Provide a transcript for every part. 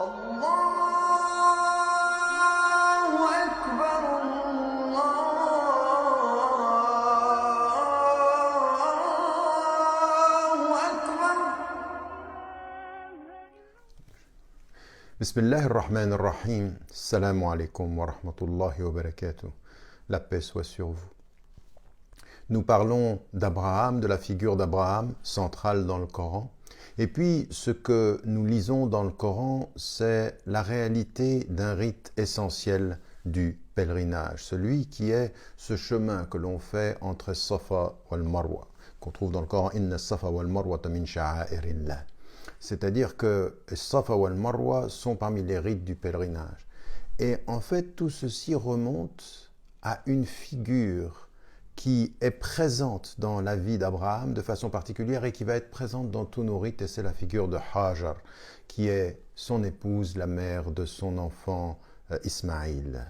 الله أكبر الله أكبر. Bismillah ar-Rahman ar-Rahim. Assalamu alaikum wa rahmatullahi wa barakatuh. La paix soit sur vous. Nous parlons d'Abraham, de la figure d'Abraham, centrale dans le Coran. Et puis, ce que nous lisons dans le Coran, c'est la réalité d'un rite essentiel du pèlerinage. Celui qui est ce chemin que l'on fait entre Safa et Marwa, qu'on trouve dans le Coran, Inna Safa wal Marwa min sha'airillah. C'est-à-dire que Safa wal Marwa sont parmi les rites du pèlerinage. Et en fait, tout ceci remonte à une figure qui est présente dans la vie d'Abraham de façon particulière et qui va être présente dans tous nos rites, et c'est la figure de Hajar, qui est son épouse, la mère de son enfant Ismaël.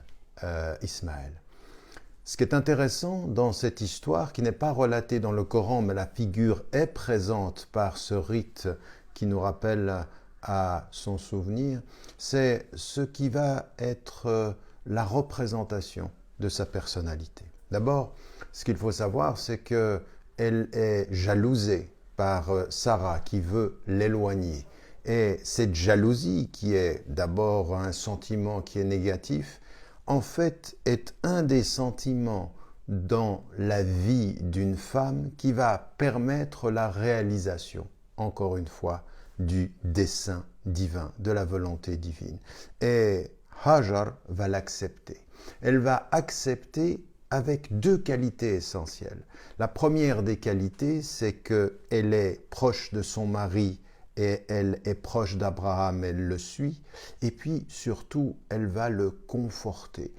Ce qui est intéressant dans cette histoire, qui n'est pas relatée dans le Coran, mais la figure est présente par ce rite qui nous rappelle à son souvenir, c'est ce qui va être la représentation de sa personnalité. D'abord, ce qu'il faut savoir, c'est qu'elle est jalousée par Sarah qui veut l'éloigner. Et cette jalousie, qui est d'abord un sentiment qui est négatif, en fait est un des sentiments dans la vie d'une femme qui va permettre la réalisation, encore une fois, du dessein divin, de la volonté divine. Et Hajar va l'accepter. Elle va accepter avec deux qualités essentielles. La première des qualités, c'est qu'elle est proche de son mari et elle est proche d'Abraham, elle le suit. Et puis surtout, elle va le conforter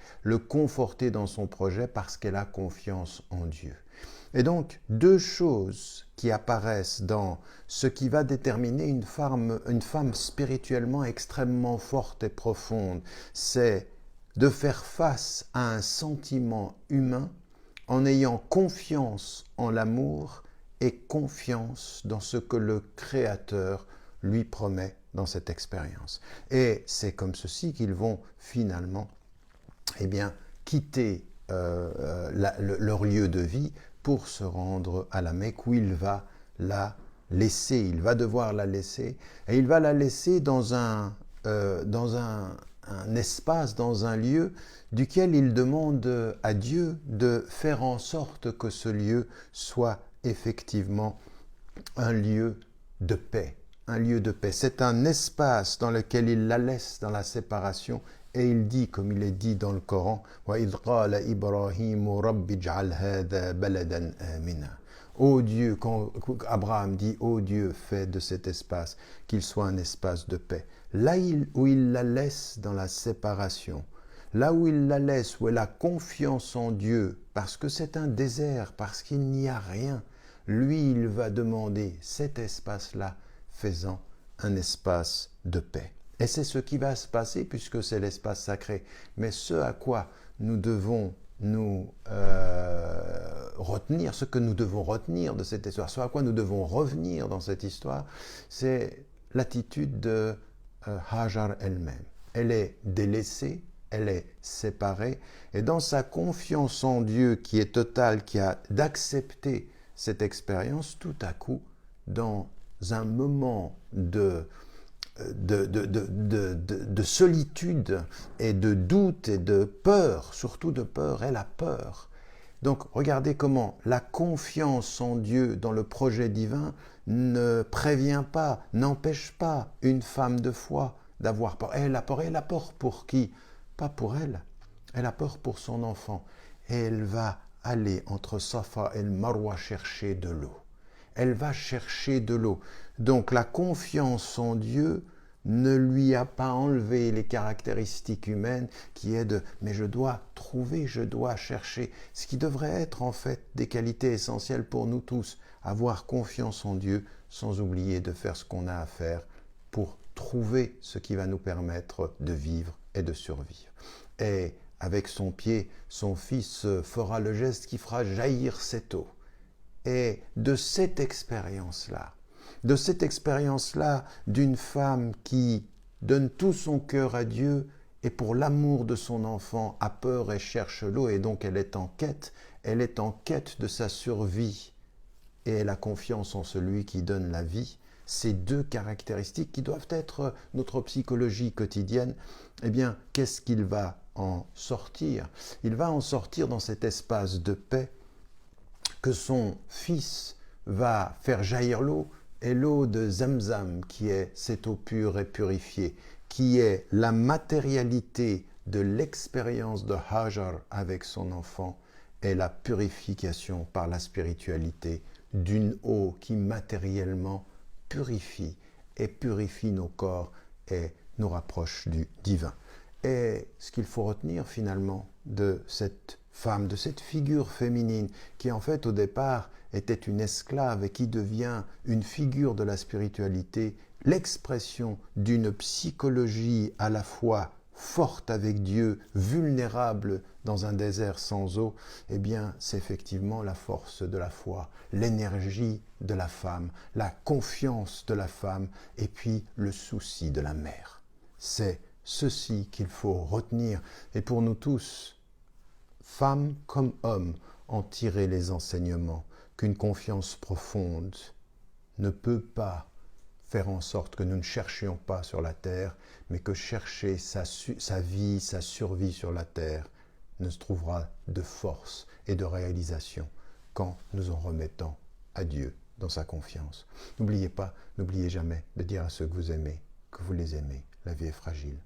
dans son projet parce qu'elle a confiance en Dieu. Et donc, deux choses qui apparaissent dans ce qui va déterminer une femme spirituellement extrêmement forte et profonde, c'est de faire face à un sentiment humain en ayant confiance en l'amour et confiance dans ce que le Créateur lui promet dans cette expérience. Et c'est comme ceci qu'ils vont finalement quitter leur lieu de vie pour se rendre à la Mecque où il va la laisser, il va devoir la laisser, et il va la laisser dans un espace, dans un lieu duquel il demande à Dieu de faire en sorte que ce lieu soit effectivement un lieu de paix. Un lieu de paix. C'est un espace dans lequel il la laisse dans la séparation et il dit, comme il est dit dans le Coran, وَإِذْ قَالَ إِبْرَاهِيمُ رَبِّ اجْعَلْ هَذَا بَلَدًا آمِنًا. Ô Dieu, quand Abraham dit, ô Dieu, fais de cet espace qu'il soit un espace de paix. Là où il la laisse dans la séparation, là où il la laisse, où elle a confiance en Dieu, parce que c'est un désert, parce qu'il n'y a rien, lui, il va demander cet espace-là, faisant un espace de paix. Et c'est ce qui va se passer puisque c'est l'espace sacré. Mais ce à quoi nous devons nous retenir, ce que nous devons retenir de cette histoire, ce à quoi nous devons revenir dans cette histoire, c'est l'attitude de Hajar elle-même. Elle est délaissée, elle est séparée, et dans sa confiance en Dieu qui est totale, qui a d'accepter cette expérience, tout à coup, dans un moment de solitude et de doute et de peur, surtout de peur, elle a peur. Donc regardez comment la confiance en Dieu dans le projet divin ne prévient pas, n'empêche pas une femme de foi d'avoir peur. Elle a peur, elle a peur pour qui? Pas pour elle, elle a peur pour son enfant. Et elle va aller entre Safa et le Marwa chercher de l'eau. Elle va chercher de l'eau. Donc la confiance en Dieu ne lui a pas enlevé les caractéristiques humaines qui est de « mais je dois trouver, je dois chercher ». Ce qui devrait être en fait des qualités essentielles pour nous tous. Avoir confiance en Dieu sans oublier de faire ce qu'on a à faire pour trouver ce qui va nous permettre de vivre et de survivre. Et avec son pied, son fils fera le geste qui fera jaillir cette eau. Et de cette expérience-là d'une femme qui donne tout son cœur à Dieu et pour l'amour de son enfant a peur et cherche l'eau et donc elle est en quête de sa survie et elle a confiance en celui qui donne la vie. Ces deux caractéristiques qui doivent être notre psychologie quotidienne, eh bien, qu'est-ce qu'il va en sortir? Il va en sortir dans cet espace de paix que son fils va faire jaillir l'eau, et l'eau de Zamzam, qui est cette eau pure et purifiée, qui est la matérialité de l'expérience de Hajar avec son enfant, est la purification par la spiritualité d'une eau qui matériellement purifie et purifie nos corps et nous rapproche du divin. Et ce qu'il faut retenir finalement de cette femme, de cette figure féminine qui en fait au départ était une esclave et qui devient une figure de la spiritualité, l'expression d'une psychologie à la fois forte avec Dieu, vulnérable dans un désert sans eau, eh bien c'est effectivement la force de la foi, l'énergie de la femme, la confiance de la femme et puis le souci de la mère. C'est ceci qu'il faut retenir et pour nous tous, femmes comme hommes, en tirer les enseignements qu'une confiance profonde ne peut pas faire en sorte que nous ne cherchions pas sur la terre, mais que chercher sa vie, sa survie sur la terre ne se trouvera de force et de réalisation qu'en nous en remettant à Dieu dans sa confiance. N'oubliez pas, n'oubliez jamais de dire à ceux que vous aimez, que vous les aimez. La vie est fragile.